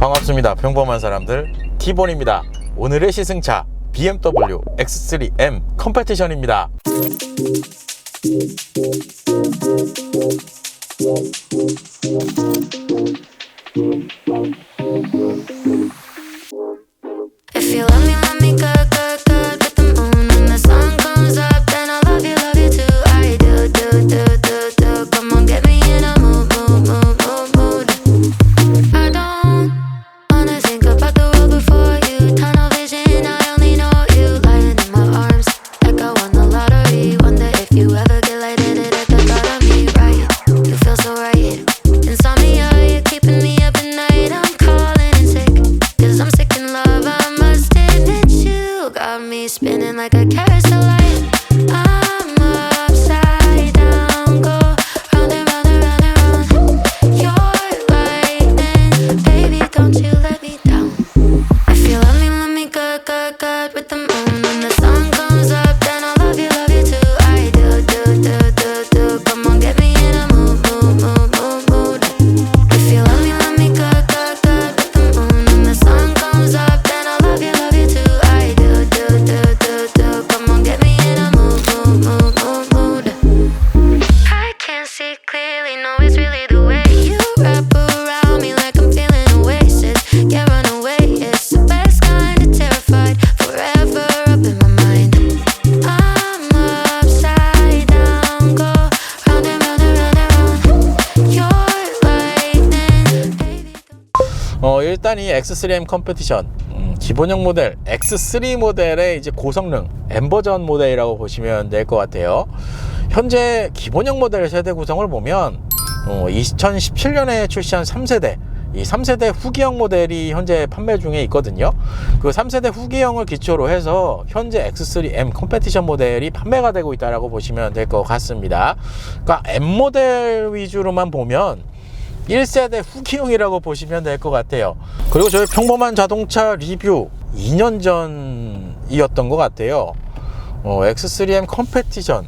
반갑습니다. 평범한 사람들 티본입니다. 오늘의 시승차 BMW X3M 컴페티션입니다. If you love me good, good, good with the moon. When the sun comes up, then I love you too. I do, do, do, do, do. Come on, get me in a mood, mood, mood, mood, mood. I don't wanna think about the world before you. Tunnel vision, I only know you. Lying in my arms, like I won the lottery. Wonder if you ever get lightheaded at the thought of me, right? You feel so right. Insomnia, you're keeping me up at night. I'm calling in sick, 'cause I'm sick in love. I must admit you got me spinning like a carousel light. I'm upside down, go round and round and round and round. You're lightning, baby, don't you let me down. If you love me good, good, good with the moon. When the sun comes up, then I love you too. I do, do, do, do, do. Come on, get me in a mood, mood, mood, mood, mood. If you love me good, good, good with the moon. When the sun comes up, then I love you too. I do, do, do, do, do. Come on, get me in a mood, mood, mood, mood, mood. I can't see clearly, no, it's really the way you wrap around me like I'm feeling oasis. Yeah, run away, it's the best kind of terrified. Forever up in my mind. I'm upside down, go round and round and round and round. You're lightning, baby. 일단 이 X3M 컴페티션 기본형 모델 X3 모델의 이제 고성능 M 버전 모델이라고 보시면 될 것 같아요. 현재 기본형 모델 세대 구성을 보면 2017년에 출시한 3세대 이 3세대 후기형 모델이 현재 판매 중에 있거든요. 그 3세대 후기형을 기초로 해서 현재 X3M 컴페티션 모델이 판매가 되고 있다고 보시면 될 것 같습니다. 그러니까 M 모델 위주로만 보면 1세대 후기형이라고 보시면 될 것 같아요. 그리고 저희 평범한 자동차 리뷰 2년 전이었던 것 같아요. X3M 컴페티션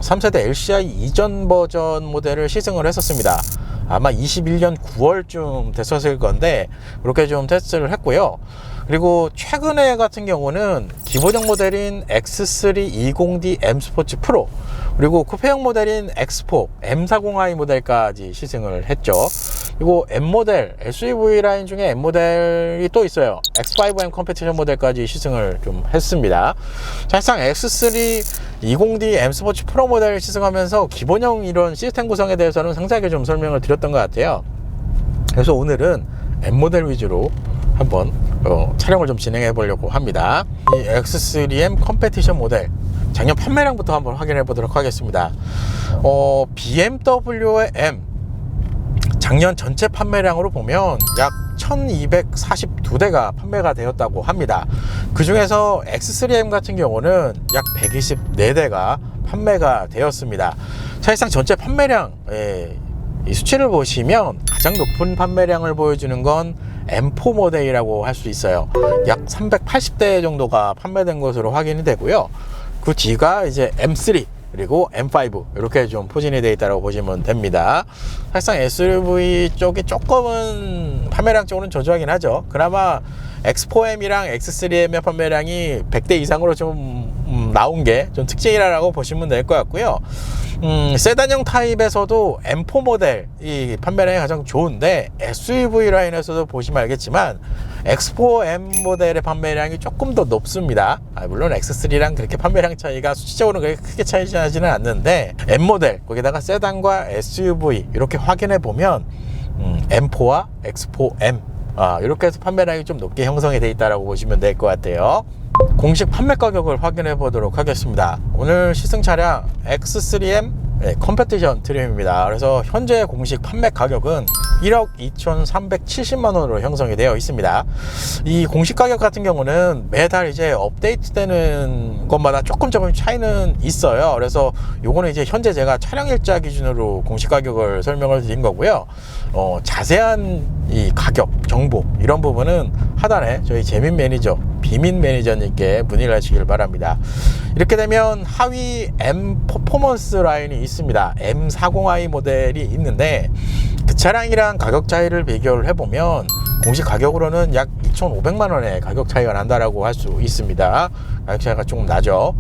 3세대 LCI 이전 버전 모델을 시승을 했었습니다. 아마 21년 9월쯤 됐었을 건데 그렇게 좀 테스트를 했고요. 그리고 최근에 같은 경우는 기본형 모델인 X3 20D M 스포츠 프로 그리고 쿠페형 모델인 X4 M40i 모델까지 시승을 했죠. 그리고 M 모델 SUV 라인 중에 M 모델이 또 있어요. X5M 컴페티션 모델까지 시승을 좀 했습니다. 사실상 X3 20D M 스포츠 프로 모델을 시승하면서 기본형 이런 시스템 구성에 대해서는 상세하게 좀 설명을 드렸던 것 같아요. 그래서 오늘은 M 모델 위주로 한번 촬영을 좀 진행해 보려고 합니다. 이 X3M 컴페티션 모델 작년 판매량부터 한번 확인해 보도록 하겠습니다. BMW의 M 작년 전체 판매량으로 보면 약 1242대가 판매가 되었다고 합니다. 그 중에서 X3M 같은 경우는 약 124대가 판매가 되었습니다. 사실상 전체 판매량 이 수치를 보시면 가장 높은 판매량을 보여주는 건 M4 모델이라고 할 수 있어요. 약 380대 정도가 판매된 것으로 확인이 되고요. 그 뒤가 이제 M3 그리고 M5 이렇게 좀 포진이 되어 있다고 보시면 됩니다. 사실상 SUV 쪽이 조금은 판매량 쪽으로는 저조하긴 하죠. 그나마 X4M이랑 X3M의 판매량이 100대 이상으로 좀 나온 게 좀 특징이라고 보시면 될 것 같고요. 세단형 타입에서도 M4 모델 이 판매량이 가장 좋은데 SUV 라인에서도 보시면 알겠지만 X4M 모델의 판매량이 조금 더 높습니다. 물론 X3랑 그렇게 판매량 차이가 수치적으로는 그렇게 크게 차이지 하지는 않는데 M 모델 거기다가 세단과 SUV 이렇게 확인해 보면 M4와 X4M 이렇게 해서 판매량이 좀 높게 형성이 되어 있다고 보시면 될 것 같아요. 공식 판매 가격을 확인해 보도록 하겠습니다. 오늘 시승 차량 X3M 컴페티션 트림입니다. 그래서 현재 공식 판매 가격은 1억 2,370만원으로 형성이 되어 있습니다. 이 공식 가격 같은 경우는 매달 이제 업데이트 되는 것마다 조금 차이는 있어요. 그래서 요거는 이제 현재 제가 촬영 일자 기준으로 공식 가격을 설명을 드린 거고요. 자세한 이 가격 정보 이런 부분은 하단에 저희 재민 매니저 비민 매니저님께 문의를 하시길 바랍니다. 이렇게 되면 하위 M 퍼포먼스 라인이 있습니다. M40i 모델이 있는데 그 차량이랑 가격 차이를 비교를 해보면 공식 가격으로는 약 2,500만 원의 가격 차이가 난다라고 할 수 있습니다. 가격 차이가 조금 나죠.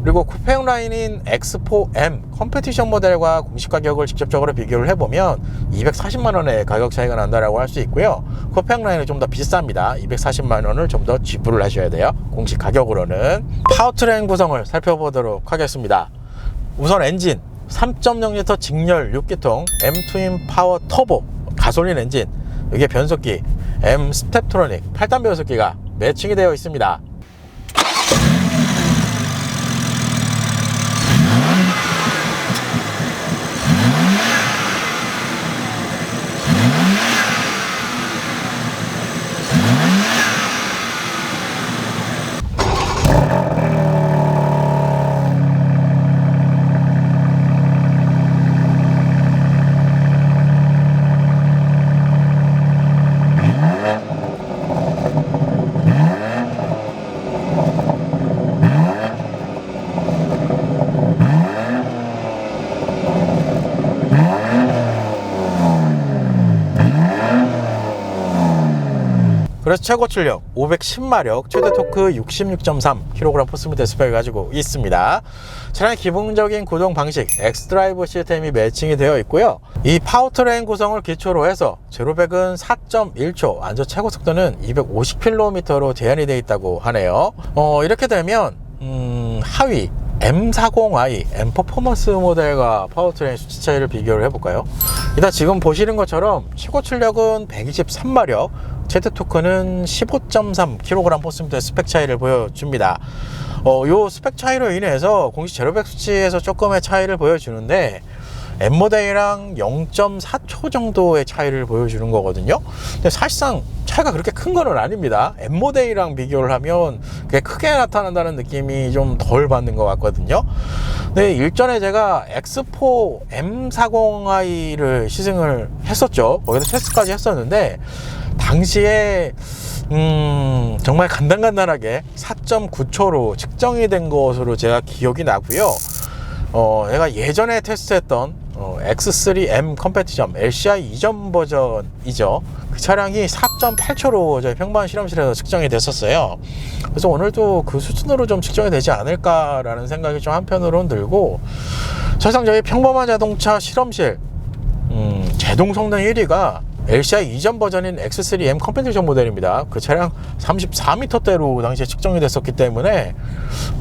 그리고 쿠페형 라인인 X4M 컴페티션 모델과 공식 가격을 직접적으로 비교를 해보면 240만 원의 가격 차이가 난다라고 할 수 있고요. 쿠페형 라인은 좀 더 비쌉니다. 240만 원을 좀 더 지불을 하셔야 돼요. 공식 가격으로는. 파워트레인 구성을 살펴보도록 하겠습니다. 우선 엔진 3.0L 직렬 6기통 M 트윈 파워 터보 가솔린 엔진, 여기에 변속기 M 스텝트로닉 8단 변속기가 매칭이 되어 있습니다. 그래서 최고 출력 510마력, 최대 토크 66.3kg 포스미터 스펙을 가지고 있습니다. 차량의 기본적인 구동 방식 X드라이브 시스템이 매칭이 되어 있고요. 이 파워트레인 구성을 기초로 해서 제로백은 4.1초, 안전 최고 속도는 250km로 제한이 되어 있다고 하네요. 이렇게 되면 하위 M40i M 퍼포먼스 모델과 파워트레인 수치 차이를 비교를 해볼까요? 일단 지금 보시는 것처럼 최고 출력은 123마력, 최대 토크는 15.3kg 포스미터 스펙 차이를 보여줍니다. 요 스펙 차이로 인해서 공식 제로백 수치에서 조금의 차이를 보여주는데 M모델이랑 0.4초 정도의 차이를 보여주는 거거든요. 근데 사실상 차이가 그렇게 큰 거는 아닙니다. M모델이랑 비교를 하면 그게 크게 나타난다는 느낌이 좀 덜 받는 것 같거든요. 근데 일전에 제가 X4 M40i를 시승을 했었죠. 거기서 테스트까지 했었는데 당시에 정말 간단하게 4.9초로 측정이 된 것으로 제가 기억이 나고요. 내가 예전에 테스트했던 X3M 컴패티션 LCI 이전 버전이죠. 그 차량이 4.8초로 저희 평범한 실험실에서 측정이 됐었어요. 그래서 오늘도 그 수준으로 좀 측정이 되지 않을까라는 생각이 좀 한편으로는 들고, 사실상 저희 평범한 자동차 실험실 제동 성능 1위가 LCI 이전 버전인 X3M 컴패티션 모델입니다. 그 차량 34m대로 당시에 측정이 됐었기 때문에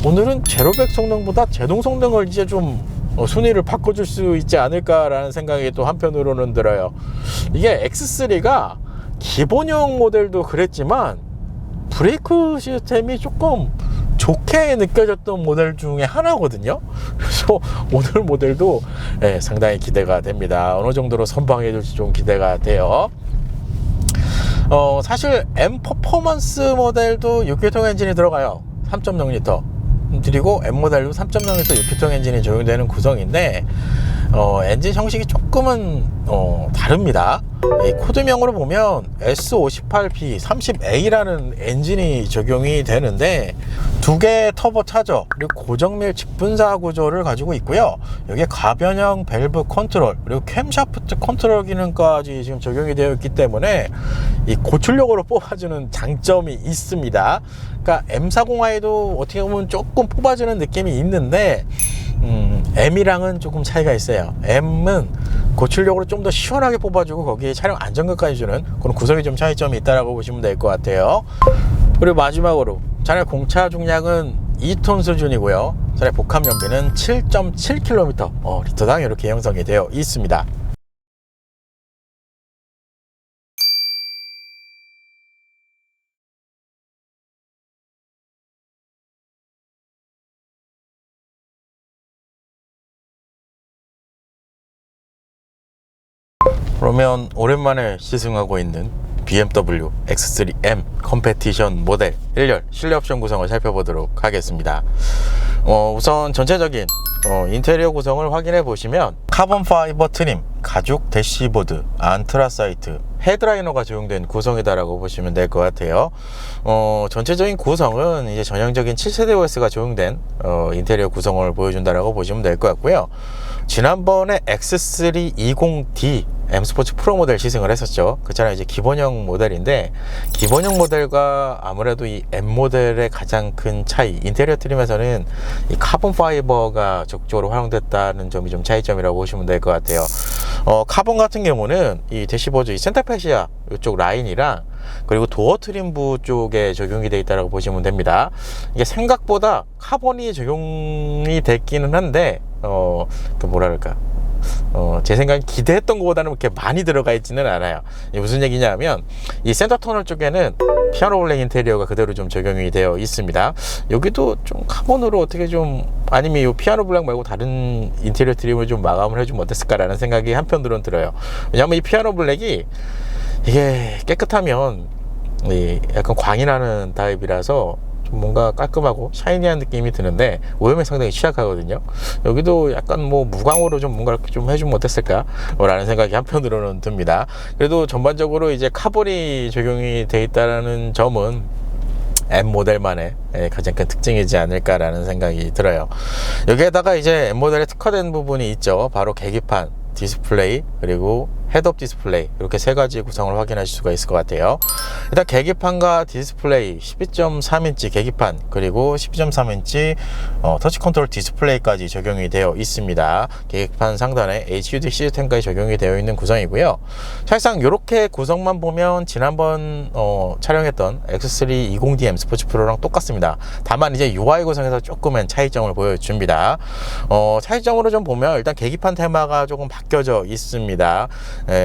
오늘은 제로백 성능보다 제동 성능을 이제 좀 순위를 바꿔줄 수 있지 않을까라는 생각이 또 한편으로는 들어요. 이게 X3가 기본형 모델도 그랬지만 브레이크 시스템이 조금 좋게 느껴졌던 모델 중에 하나거든요. 그래서 오늘 모델도 상당히 기대가 됩니다. 어느 정도로 선방해 줄지 좀 기대가 돼요. 사실 M 퍼포먼스 모델도 6기통 엔진이 들어가요. 3.0L. 그리고 M 모델도 3.0L 6기통 엔진이 적용되는 구성인데 엔진 형식이 조금은 다릅니다. 이 코드명으로 보면 S58B30A라는 엔진이 적용이 되는데 두 개의 터보 차저 그리고 고정밀 직분사 구조를 가지고 있고요. 여기에 가변형 밸브 컨트롤 그리고 캠샤프트 컨트롤 기능까지 지금 적용이 되어 있기 때문에 이 고출력으로 뽑아주는 장점이 있습니다. 그러니까 M40i도 어떻게 보면 조금 뽑아주는 느낌이 있는데 M이랑은 조금 차이가 있어요. M은 고출력으로 좀 더 시원하게 뽑아주고 거기에 차량 안정감까지 주는 그런 구성이 좀 차이점이 있다라고 보시면 될 것 같아요. 그리고 마지막으로 차량 공차 중량은 2톤 수준이고요. 차량 복합 연비는 7.7km 리터당 이렇게 형성이 되어 있습니다. 그러면 오랜만에 시승하고 있는 BMW X3M 컴패티션 모델 1열 실내 옵션 구성을 살펴보도록 하겠습니다. 우선 전체적인 인테리어 구성을 확인해 보시면 카본 파이버 트림, 가죽 대시보드, 안트라사이트, 헤드라이너가 적용된 구성이다라고 보시면 될 것 같아요. 전체적인 구성은 이제 전형적인 7세대 OS가 적용된 인테리어 구성을 보여준다라고 보시면 될 것 같고요. 지난번에 X320D M 스포츠 프로 모델 시승을 했었죠. 그 차량 이제 기본형 모델인데, 기본형 모델과 아무래도 이 M 모델의 가장 큰 차이, 인테리어 트림에서는 이 카본 파이버가 적극적으로 활용됐다는 점이 좀 차이점이라고 보시면 될 것 같아요. 카본 같은 경우는 이 대시보드 이 센터 패시아 이쪽 라인이랑, 그리고 도어 트림부 쪽에 적용이 되어 있다고 보시면 됩니다. 이게 생각보다 카본이 적용이 됐기는 한데, 그 뭐랄까, 제 생각엔 기대했던 것보다는 그렇게 많이 들어가 있지는 않아요. 이게 무슨 얘기냐면, 이 센터 터널 쪽에는 피아노 블랙 인테리어가 그대로 좀 적용이 되어 있습니다. 여기도 좀 카본으로 어떻게 좀, 아니면 이 피아노 블랙 말고 다른 인테리어 트림을 좀 마감을 해주면 어땠을까라는 생각이 한편으로는 들어요. 왜냐하면 이 피아노 블랙이 이게 깨끗하면 약간 광이 나는 타입이라서 좀 뭔가 깔끔하고 샤이니한 느낌이 드는데, 오염에 상당히 취약하거든요. 여기도 약간 뭐 무광으로 좀 뭔가 좀 해주면 어땠을까 라는 생각이 한편으로는 듭니다. 그래도 전반적으로 이제 카본이 적용이 돼 있다는 점은 M 모델만의 가장 큰 특징이지 않을까라는 생각이 들어요. 여기에다가 이제 M 모델에 특화된 부분이 있죠. 바로 계기판, 디스플레이, 그리고 헤드업 디스플레이, 이렇게 세 가지 구성을 확인하실 수가 있을 것 같아요. 일단 계기판과 디스플레이, 12.3인치 계기판, 그리고 12.3인치 터치 컨트롤 디스플레이까지 적용이 되어 있습니다. 계기판 상단에 HUD 시스템까지 적용이 되어 있는 구성이고요. 사실상 이렇게 구성만 보면 지난번 촬영했던 X320D M 스포츠 프로랑 똑같습니다. 다만 이제 UI 구성에서 조금은 차이점을 보여줍니다. 차이점으로 좀 보면, 일단 계기판 테마가 조금 바뀌어져 있습니다.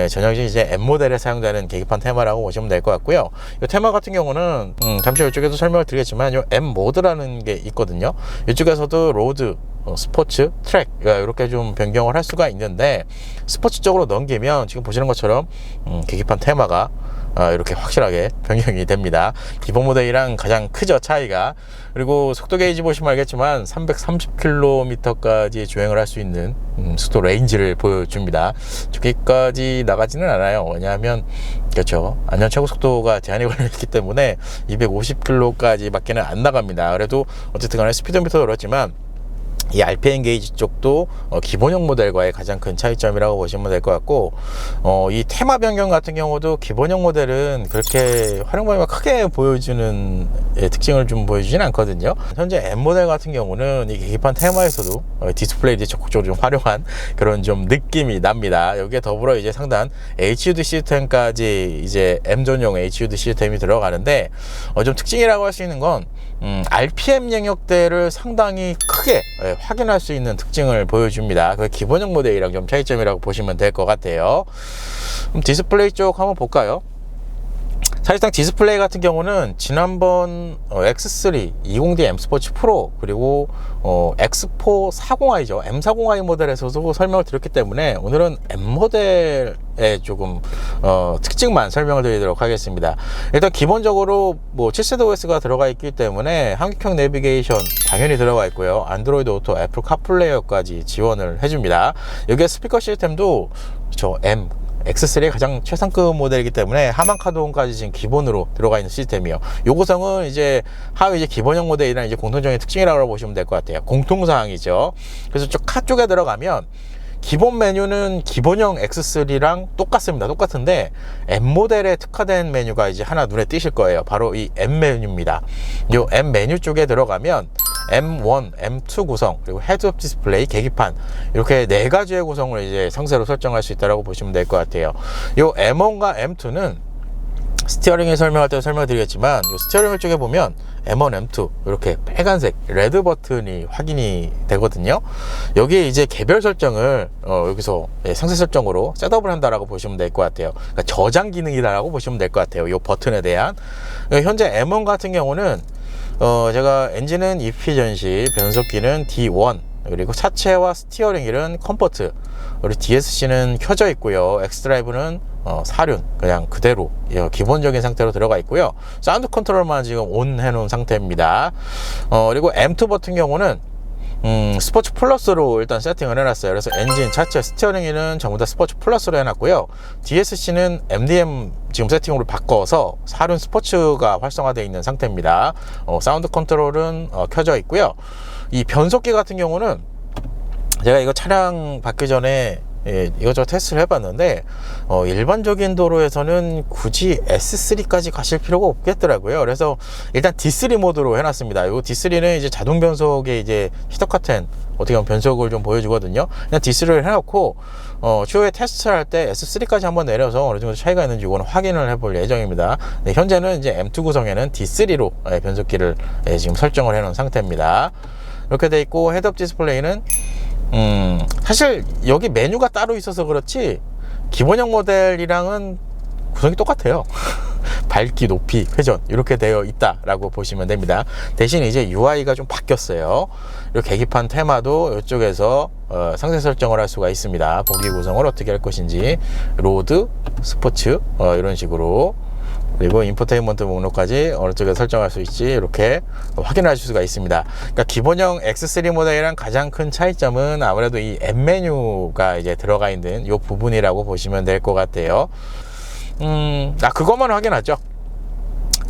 전형적인 이제 M 모델에 사용되는 계기판 테마라고 보시면 될 것 같고요. 이 테마 같은 경우는 잠시 이쪽에도 설명을 드리겠지만, 이 M 모드라는 게 있거든요. 이쪽에서도 로드, 스포츠, 트랙 이렇게 좀 변경을 할 수가 있는데, 스포츠 쪽으로 넘기면 지금 보시는 것처럼 계기판 테마가 이렇게 확실하게 변경이 됩니다. 기본 모델이랑 가장 크죠, 차이가. 그리고 속도 게이지 보시면 알겠지만 330km까지 주행을 할 수 있는 속도 레인지를 보여줍니다. 저기까지 나가지는 않아요. 왜냐하면 그렇죠, 안전 최고 속도가 제한이 걸려있기 때문에 250km까지 밖에는 안 나갑니다. 그래도 어쨌든 간에 스피도미터도 그렇지만 이 RPM 게이지 쪽도 기본형 모델과의 가장 큰 차이점이라고 보시면 될 것 같고, 이 테마 변경 같은 경우도 기본형 모델은 그렇게 활용 범위가 크게 보여주는 특징을 좀 보여주진 않거든요. 현재 M 모델 같은 경우는 이 계기판 테마에서도 디스플레이를 적극적으로 좀 활용한 그런 좀 느낌이 납니다. 여기에 더불어 이제 상단 HUD 시스템까지, 이제 M 전용 HUD 시스템이 들어가는데, 좀 특징이라고 할 수 있는 건 RPM 영역대를 상당히 크게 확인할 수 있는 특징을 보여줍니다. 그 기본형 모델이랑 좀 차이점이라고 보시면 될 것 같아요. 그럼 디스플레이 쪽 한번 볼까요? 사실상 디스플레이 같은 경우는 지난번 X320D M 스포츠 프로, 그리고 X4 40i죠. M40i 모델에서도 설명을 드렸기 때문에 오늘은 M 모델의 조금 특징만 설명을 드리도록 하겠습니다. 일단 기본적으로 뭐 7세대 OS가 들어가 있기 때문에 한국형 내비게이션 당연히 들어가 있고요. 안드로이드 오토, 애플 카플레이어까지 지원을 해줍니다. 여기에 스피커 시스템도 X3의 가장 최상급 모델이기 때문에 하만카드온까지 지금 기본으로 들어가 있는 시스템이요. 요 구성은 이제 하위 이제 기본형 모델이랑 이제 공통적인 특징이라고 보시면 될 것 같아요. 공통사항이죠. 그래서 카 쪽에 들어가면 기본 메뉴는 기본형 X3랑 똑같습니다. 똑같은데 M 모델에 특화된 메뉴가 이제 하나 눈에 띄실 거예요. 바로 이 M 메뉴입니다. 이 M 메뉴 쪽에 들어가면 M1, M2 구성, 그리고 헤드업 디스플레이, 계기판, 이렇게 네 가지의 구성을 이제 상세로 설정할 수 있다고 보시면 될 것 같아요. 이 M1과 M2는 스티어링에 설명할 때 설명드리겠지만, 이 스티어링 쪽에 보면 M1, M2 이렇게 빨간색 레드 버튼이 확인이 되거든요. 여기에 이제 개별 설정을 여기서 상세 설정으로 셋업을 한다라고 보시면 될 것 같아요. 그러니까 저장 기능이다라고 보시면 될 것 같아요. 이 버튼에 대한. 현재 M1 같은 경우는 제가 엔진은 EP 전시, 변속기는 D1, 그리고 차체와 스티어링 휠은 컴포트, 그리고 DSC는 켜져 있고요. X드라이브는 사륜 그냥 그대로 기본적인 상태로 들어가 있고요. 사운드 컨트롤만 지금 온 해놓은 상태입니다. 그리고 M2 같은 경우는 스포츠 플러스로 일단 세팅을 해놨어요. 그래서 엔진, 차체, 스티어링 휠은 전부 다 스포츠 플러스로 해놨고요. DSC는 MDM 지금 세팅으로 바꿔서 사륜 스포츠가 활성화되어 있는 상태입니다. 사운드 컨트롤은 켜져 있고요. 이 변속기 같은 경우는 제가 이거 차량 받기 전에 이것저것 테스트를 해봤는데 일반적인 도로에서는 굳이 S3까지 가실 필요가 없겠더라고요. 그래서 일단 D3 모드로 해놨습니다. 이 D3는 이제 자동 변속에 이제 히터카텐 어떻게 보면 변속을 좀 보여주거든요. 그냥 D3를 해놓고 추후에 테스트를 할 때 S3까지 한번 내려서 어느 정도 차이가 있는지 이거는 확인을 해볼 예정입니다. 네, 현재는 이제 M2 구성에는 D3로 변속기를 지금 설정을 해놓은 상태입니다. 이렇게 돼 있고 헤드업 디스플레이는 사실 여기 메뉴가 따로 있어서 그렇지 기본형 모델이랑은 구성이 똑같아요. 밝기, 높이, 회전 이렇게 되어 있다라고 보시면 됩니다. 대신 이제 UI가 좀 바뀌었어요. 그리고 계기판 테마도 이쪽에서 상세 설정을 할 수가 있습니다. 보기 구성을 어떻게 할 것인지, 로드, 스포츠 이런 식으로, 그리고 인포테인먼트 목록까지 어느 쪽에 설정할 수 있지 이렇게 확인할 수가 있습니다. 그러니까 기본형 X3 모델이랑 가장 큰 차이점은 아무래도 이 M 메뉴가 이제 들어가 있는 이 부분이라고 보시면 될 것 같아요. 그것만 확인하죠.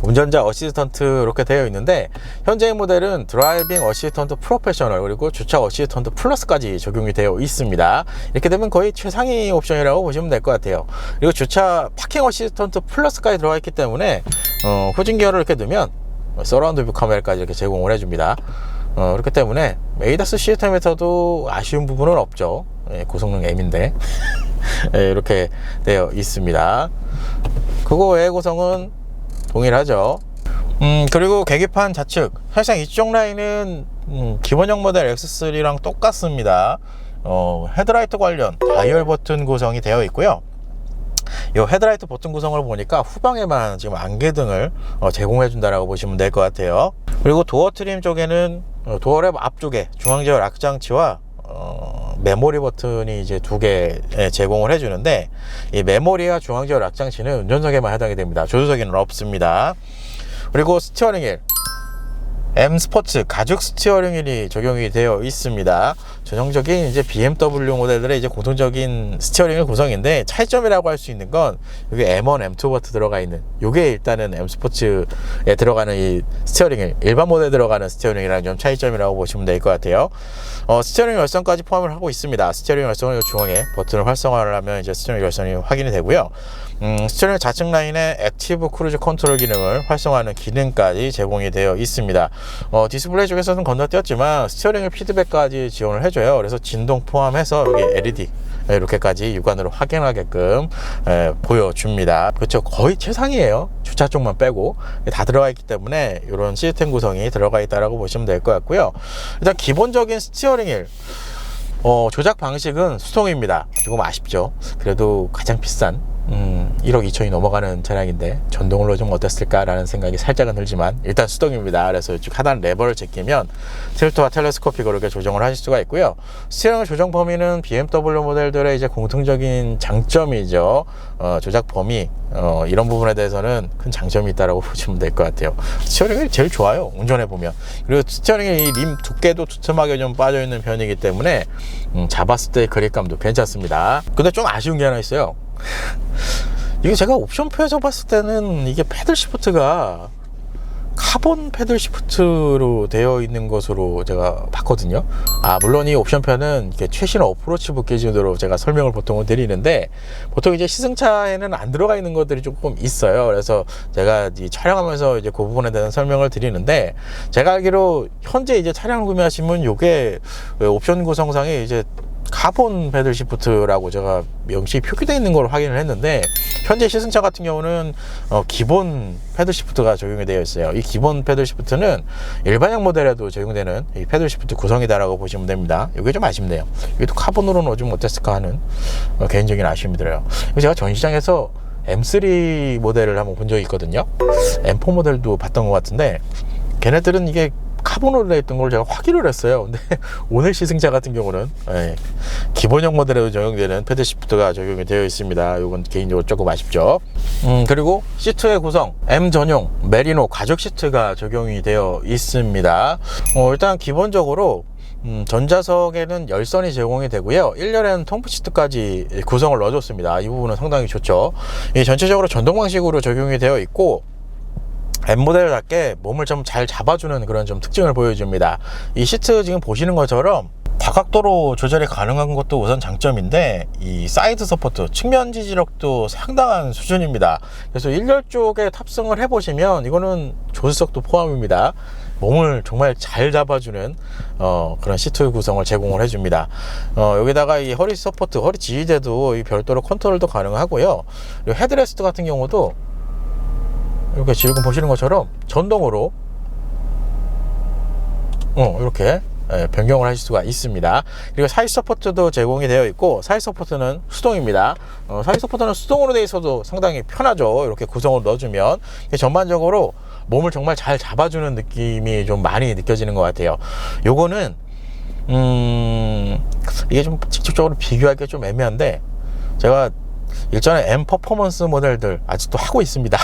운전자 어시스턴트 이렇게 되어 있는데 현재의 모델은 드라이빙 어시스턴트 프로페셔널 그리고 주차 어시스턴트 플러스까지 적용이 되어 있습니다. 이렇게 되면 거의 최상위 옵션이라고 보시면 될 것 같아요. 그리고 주차 파킹 어시스턴트 플러스까지 들어가 있기 때문에 후진 기어를 이렇게 넣으면 서라운드 뷰 카메라까지 이렇게 제공을 해줍니다. 그렇기 때문에 에이다스 시스템에서도 아쉬운 부분은 없죠. 고성능 M인데 이렇게 되어 있습니다. 그거 외의 구성은 동일하죠. 그리고 계기판 좌측 사실상 이쪽 라인은 기본형 모델 X3랑 똑같습니다. 헤드라이트 관련 다이얼 버튼 구성이 되어 있고요. 이 헤드라이트 버튼 구성을 보니까 후방에만 지금 안개등을 제공해 준다라고 보시면 될 것 같아요. 그리고 도어 트림 쪽에는 도어랩 앞쪽에 중앙제어 락 장치와 메모리 버튼이 이제 2개 제공을 해주는데 이 메모리와 중앙제어 락 장치는 운전석에만 해당이 됩니다. 조수석에는 없습니다. 그리고 스티어링 휠 M 스포츠 가죽 스티어링 휠이 적용이 되어 있습니다. 전형적인 이제 BMW 모델들의 이제 공통적인 스티어링 휠 구성인데 차이점이라고 할 수 있는 건 여기 M1, M2 버튼 들어가 있는 요게 일단은 M 스포츠에 들어가는 이 스티어링 휠 일반 모델에 들어가는 스티어링 휠이랑 좀 차이점이라고 보시면 될 것 같아요. 스티어링 열선까지 포함을 하고 있습니다. 스티어링 열선은 중앙에 버튼을 활성화를 하면 이제 스티어링 열선이 확인이 되고요. 스티어링 좌측 라인에 액티브 크루즈 컨트롤 기능을 활성화하는 기능까지 제공이 되어 있습니다. 디스플레이 쪽에서는 건너뛰었지만 스티어링 피드백까지 지원을 해줘요. 그래서 진동 포함해서 여기 LED 이렇게까지 육안으로 확인하게끔 보여줍니다. 그렇죠. 거의 최상이에요. 주차 쪽만 빼고 다 들어가 있기 때문에 이런 시스템 구성이 들어가 있다라고 보시면 될 것 같고요. 일단 기본적인 스티어링 휠 조작 방식은 수동입니다. 조금 아쉽죠. 그래도 가장 비싼 1억 2천이 넘어가는 차량인데 전동으로 좀 어땠을까라는 생각이 살짝은 들지만 일단 수동입니다. 그래서 이쪽 하단 레버를 제끼면 틸트와 텔레스코픽으로 이렇게 조정을 하실 수가 있고요. 스티어링 조정 범위는 BMW 모델들의 이제 공통적인 장점이죠. 조작 범위 이런 부분에 대해서는 큰 장점이 있다라고 보시면 될 것 같아요. 스티어링이 제일 좋아요. 운전해 보면. 그리고 스티어링의 이 림 두께도 두툼하게 좀 빠져 있는 편이기 때문에 잡았을 때의 그립감도 괜찮습니다. 근데 좀 아쉬운 게 하나 있어요. 이게 제가 옵션표에서 봤을 때는 이게 패들 시프트가 카본 패들 시프트로 되어 있는 것으로 제가 봤거든요. 물론 이 옵션표는 이렇게 최신 어프로치북 기준으로 제가 설명을 보통은 드리는데 보통 이제 시승차에는 안 들어가 있는 것들이 조금 있어요. 그래서 제가 이 촬영하면서 이제 그 부분에 대한 설명을 드리는데 제가 알기로 현재 이제 차량을 구매하시면 요게 옵션 구성상에 이제 카본 패들 시프트라고 제가 명시 표기되어 있는 걸 확인을 했는데 현재 시승차 같은 경우는 기본 패들 시프트가 적용이 되어 있어요. 이 기본 패들 시프트는 일반형 모델에도 적용되는 이 패들 시프트 구성이다라고 보시면 됩니다. 이게 좀 아쉽네요. 이것도 카본으로 넣어주면 어땠을까 하는 개인적인 아쉬움이 들어요. 제가 전시장에서 M3 모델을 한번 본 적이 있거든요. M4 모델도 봤던 것 같은데 걔네들은 이게 카본으로 되어 있던 걸 제가 확인을 했어요. 근데 오늘 시승차 같은 경우는 기본형 모델에도 적용되는 패드 시프트가 적용이 되어 있습니다. 이건 개인적으로 조금 아쉽죠. 그리고 시트의 구성 M 전용 메리노 가죽 시트가 적용이 되어 있습니다. 일단 기본적으로 전자석에는 열선이 제공이 되고요. 1열에는 통풍 시트까지 구성을 넣어줬습니다. 이 부분은 상당히 좋죠. 전체적으로 전동 방식으로 적용이 되어 있고 M 모델답게 몸을 좀 잘 잡아주는 그런 좀 특징을 보여줍니다. 이 시트 지금 보시는 것처럼 다각도로 조절이 가능한 것도 우선 장점인데, 이 사이드 서포트, 측면 지지력도 상당한 수준입니다. 그래서 1열 쪽에 탑승을 해보시면 이거는 조수석도 포함입니다. 몸을 정말 잘 잡아주는 그런 시트 구성을 제공을 해줍니다. 여기다가 이 허리 서포트, 허리 지지대도 이 별도로 컨트롤도 가능하고요. 그리고 헤드레스트 같은 경우도 이렇게 지금 보시는 것처럼 전동으로 이렇게 변경을 하실 수가 있습니다. 그리고 사이드 서포트도 제공이 되어 있고, 사이드 서포트는 수동입니다. 사이드 서포트는 수동으로 되어 있어도 상당히 편하죠. 이렇게 구성을 넣어주면 전반적으로 몸을 정말 잘 잡아주는 느낌이 좀 많이 느껴지는 것 같아요. 요거는 이게 좀 직접적으로 비교하기가 좀 애매한데, 제가 일전에 M 퍼포먼스 모델들 아직도 하고 있습니다.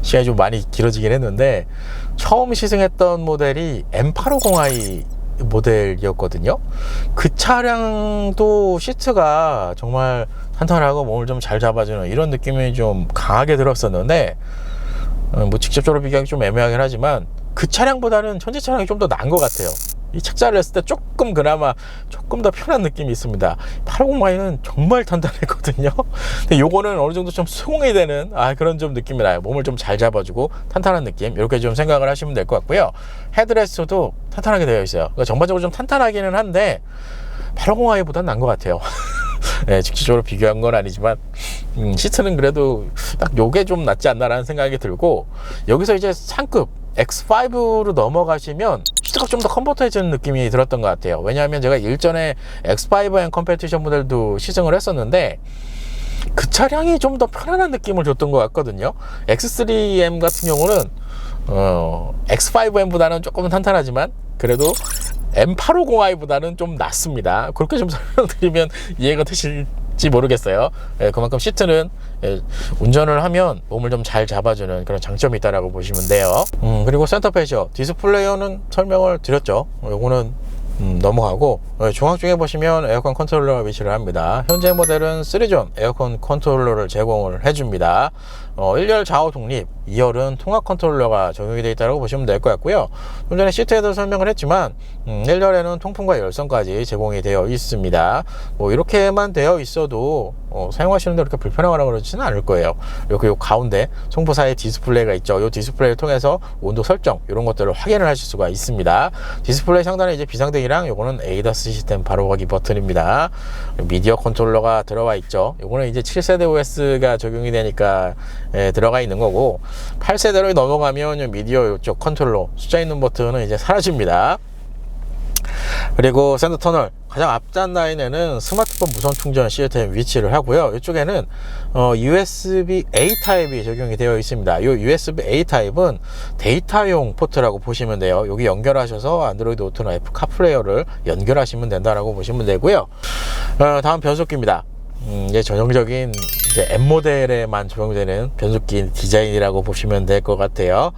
시간이 좀 많이 길어지긴 했는데, 처음 시승했던 모델이 M850i 모델이었거든요. 그 차량도 시트가 정말 탄탄하고 몸을 좀 잘 잡아주는 이런 느낌이 좀 강하게 들었었는데, 뭐 직접적으로 비교하기 좀 애매하긴 하지만 그 차량보다는 현재 차량이 좀 더 나은 것 같아요. 이 착자를 했을 때 그나마 조금 더 편한 느낌이 있습니다. 850i는 정말 탄탄했거든요. 근데 요거는 어느 정도 좀 수긍이 되는 그런 좀 느낌이 나요. 몸을 좀 잘 잡아주고 탄탄한 느낌, 이렇게 좀 생각을 하시면 될 것 같고요. 헤드레스트도 탄탄하게 되어 있어요. 그러니까 전반적으로 좀 탄탄하기는 한데 850i보다는 나은 것 같아요. 네, 직접적으로 비교한 건 아니지만 시트는 그래도 딱 요게 좀 낫지 않나라는 생각이 들고, 여기서 이제 상급 X5로 넘어가시면 시트가 좀 더 컴포트해지는 느낌이 들었던 것 같아요. 왜냐하면 제가 일전에 X5M 컴페티션 모델도 시승을 했었는데 그 차량이 좀 더 편안한 느낌을 줬던 것 같거든요. X3M 같은 경우는 X5M보다는 조금 탄탄하지만 그래도 M850i보다는 좀 낫습니다. 그렇게 좀 설명드리면 이해가 되실지 모르겠어요. 그만큼 시트는 운전을 하면 몸을 좀 잘 잡아주는 그런 장점이 있다라고 보시면 돼요. 그리고 센터 패셔 디스플레이어는 설명을 드렸죠. 요거는 넘어가고, 중앙 쪽에 보시면 에어컨 컨트롤러가 위치를 합니다. 현재 모델은 3존 에어컨 컨트롤러를 제공을 해줍니다. 1열 좌우 독립, 2열은 통합 컨트롤러가 적용이 되어 있다고 보시면 될 것 같고요. 좀 전에 시트에도 설명을 했지만 1열에는 통풍과 열선까지 제공이 되어 있습니다. 뭐 이렇게만 되어 있어도 사용하시는데 그렇게 불편하거나 그러지는 않을 거예요. 이렇게 요 가운데 송부 사이 디스플레이가 있죠. 이 디스플레이를 통해서 온도 설정 이런 것들을 확인을 하실 수가 있습니다. 디스플레이 상단에 이제 비상등이랑 요거는 ADAS 시스템 바로 거기 버튼입니다. 미디어 컨트롤러가 들어와 있죠. 요거는 이제 7세대 OS가 적용이 되니까 들어가 있는 거고, 8세대로 넘어가면 미디어 이쪽 컨트롤러 숫자 있는 버튼은 이제 사라집니다. 그리고 샌드 터널 가장 앞단 라인에는 스마트폰 무선 충전 시스템 위치를 하고요. 이쪽에는 USB-A 타입이 적용이 되어 있습니다. 이 USB-A 타입은 데이터용 포트라고 보시면 돼요. 여기 연결하셔서 안드로이드 오토나 애플 카플레이어를 연결하시면 된다라고 보시면 되고요. 다음 변속기입니다. 이제 전형적인 이제 M 모델에만 적용되는 변속기 디자인이라고 보시면 될 것 같아요.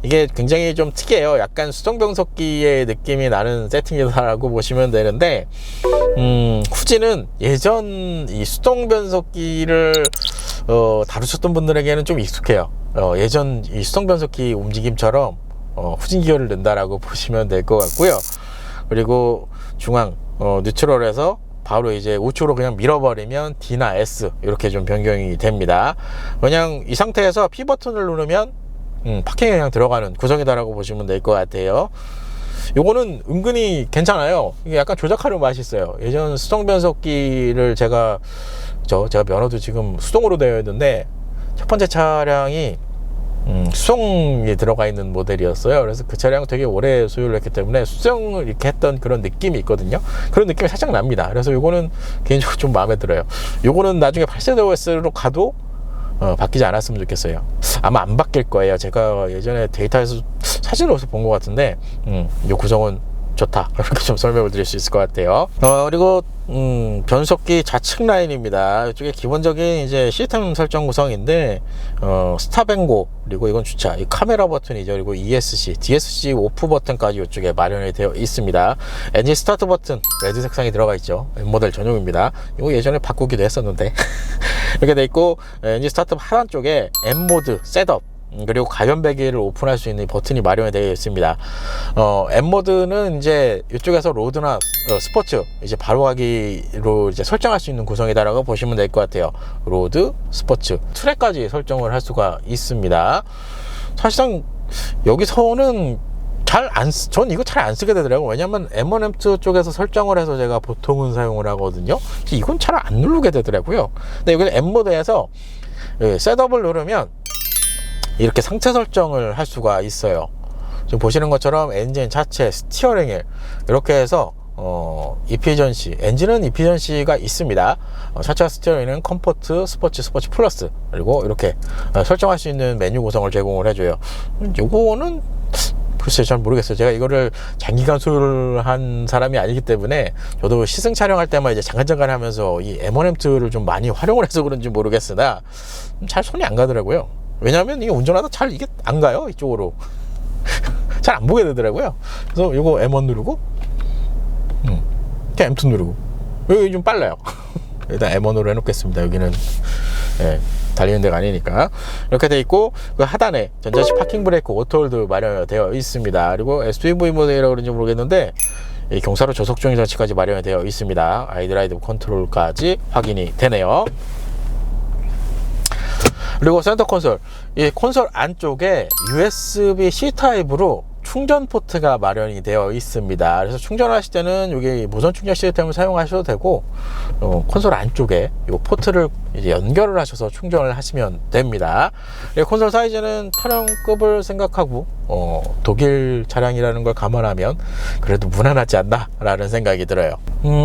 이게 굉장히 좀 특이해요. 약간 수동 변속기의 느낌이 나는 세팅이다라고 보시면 되는데, 후지는 예전 이 수동 변속기를 다루셨던 분들에게는 좀 익숙해요. 예전 이 수동 변속기 움직임처럼 후진 기어를 넣는다라고 보시면 될 것 같고요. 그리고 중앙 뉴트럴에서 바로 이제 우측으로 그냥 밀어버리면 D나 S 이렇게 좀 변경이 됩니다. 그냥 이 상태에서 P 버튼을 누르면 파킹에 그냥 들어가는 구성이다라고 보시면 될 것 같아요. 요거는 은근히 괜찮아요. 이게 약간 조작하는 맛이 있어요. 예전 수동 변속기를 제가 면허도 지금 수동으로 되어 있는데 첫 번째 차량이 수동에 들어가 있는 모델이었어요. 그래서 그 차량 되게 오래 소유를 했기 때문에 수동을 이렇게 했던 그런 느낌이 있거든요. 그런 느낌이 살짝 납니다. 그래서 요거는 개인적으로 좀 마음에 들어요. 요거는 나중에 8세대 OS로 가도 바뀌지 않았으면 좋겠어요. 아마 안 바뀔 거예요. 제가 예전에 데이터에서 사진을 어디서 본 것 같은데 이 구성은 좋다, 이렇게 좀 설명을 드릴 수 있을 것 같아요. 그리고 변속기 좌측 라인입니다. 이쪽에 기본적인 이제 시스템 설정 구성인데 스탑앤고, 그리고 이건 주차, 이 카메라 버튼이죠. 그리고 ESC, DSC 오프 버튼까지 이쪽에 마련이 되어 있습니다. 엔진 스타트 버튼 레드 색상이 들어가 있죠. M 모델 전용입니다. 이거 예전에 바꾸기도 했었는데 이렇게 돼 있고, 엔진 스타트 하단 쪽에 M 모드 셋업 그리고 가변배기를 오픈할 수 있는 버튼이 마련이 되어 있습니다. M 모드는 이제 이쪽에서 로드나 스포츠 이제 바로 가기로 이제 설정할 수 있는 구성이다라고 보시면 될 것 같아요. 로드, 스포츠, 트랙까지 설정을 할 수가 있습니다. 사실상 여기서는 전 이거 잘 안 쓰게 되더라고요. 왜냐면 M1M2 쪽에서 설정을 해서 제가 보통은 사용을 하거든요. 이건 잘 안 누르게 되더라고요. 근데 여기 M 모드에서 셋업을 누르면 이렇게 상태 설정을 할 수가 있어요. 지금 보시는 것처럼 엔진, 차체, 스티어링 휠 이렇게 해서 이피전시, 엔진은 이피전시가 있습니다. 차체와 스티어링은 컴포트, 스포츠 플러스, 그리고 이렇게 설정할 수 있는 메뉴 구성을 제공을 해줘요. 요거는 글쎄 잘 모르겠어요. 제가 이거를 장기간 소유한 사람이 아니기 때문에 저도 시승 촬영할 때만 이제 잠깐 하면서 이 M1M2를 좀 많이 활용을 해서 그런지 모르겠으나 잘 손이 안 가더라고요. 왜냐하면 이게 운전하다 잘 이게 안 가요. 이쪽으로 잘 안 보게 되더라고요. 그래서 이거 M1 누르고 그냥 M2 누르고 여기 좀 빨라요. 일단 M1으로 해놓겠습니다. 여기는 달리는 데가 아니니까. 이렇게 돼 있고 그 하단에 전자식 파킹 브레이크 오토홀드 마련되어 있습니다. 그리고 SUV 모델이라고 그런지 모르겠는데 이 경사로 저속 중위 장치까지 마련이 되어 있습니다. 아이드라이브 컨트롤까지 확인이 되네요. 그리고 센터 콘솔, 이 콘솔 안쪽에 USB-C 타입으로 충전 포트가 마련이 되어 있습니다. 그래서 충전하실 때는 여기 무선 충전 시스템을 사용하셔도 되고 콘솔 안쪽에 이 포트를 이제 연결을 하셔서 충전을 하시면 됩니다. 콘솔 사이즈는 8형급을 생각하고 독일 차량이라는 걸 감안하면 그래도 무난하지 않나 라는 생각이 들어요.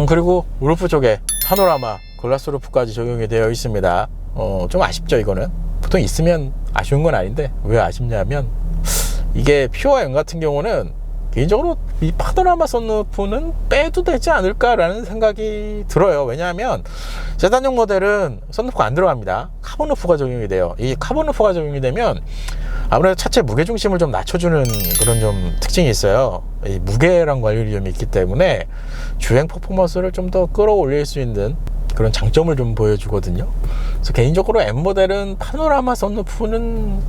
그리고 루프 쪽에 파노라마 글라스 루프까지 적용이 되어 있습니다. 좀 아쉽죠. 이거는 보통 있으면 아쉬운 건 아닌데 왜 아쉽냐면 이게 퓨어 M 같은 경우는 개인적으로 이 파노라마 선루프는 빼도 되지 않을까라는 생각이 들어요. 왜냐하면 세단용 모델은 선루프가 안 들어갑니다. 카본 루프가 적용이 돼요. 이 카본 루프가 적용이 되면 아무래도 차체 무게중심을 좀 낮춰주는 그런 좀 특징이 있어요. 이 무게랑 관련이 좀 있기 때문에 주행 퍼포먼스를 좀 더 끌어올릴 수 있는 그런 장점을 좀 보여주거든요. 그래서 개인적으로 M 모델은 파노라마 선루프는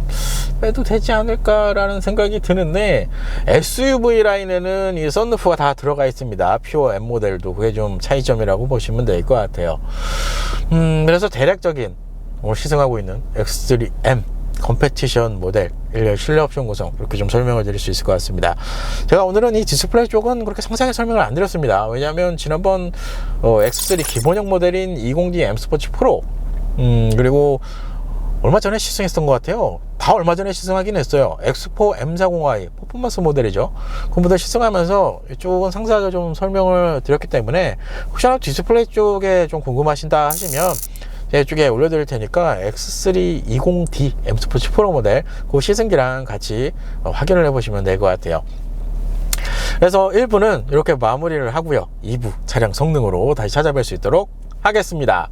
빼도 되지 않을까라는 생각이 드는데 SUV 라인에는 이 선루프가 다 들어가 있습니다. 퓨어 M 모델도 그게 좀 차이점이라고 보시면 될 것 같아요. 그래서 대략적인 오늘 시승하고 있는 X3M 컴페티션 모델 실내 옵션 구성 이렇게 좀 설명을 드릴 수 있을 것 같습니다. 제가 오늘은 이 디스플레이 쪽은 그렇게 상세하게 설명을 안 드렸습니다. 왜냐하면 지난번 X3 기본형 모델인 20D M 스포츠 프로 그리고 얼마 전에 시승했던 것 같아요. 다 얼마 전에 시승하긴 했어요. X4 M40i 퍼포먼스 모델이죠. 그 모델 시승하면서 이쪽은 상세하게 좀 설명을 드렸기 때문에 혹시나 디스플레이 쪽에 좀 궁금하신다 하시면 이쪽에 올려드릴 테니까 X3 20D M 스포츠 프로 모델 그 시승기랑 같이 확인을 해보시면 될 것 같아요. 그래서 1부는 이렇게 마무리를 하고요. 2부 차량 성능으로 다시 찾아뵐 수 있도록 하겠습니다.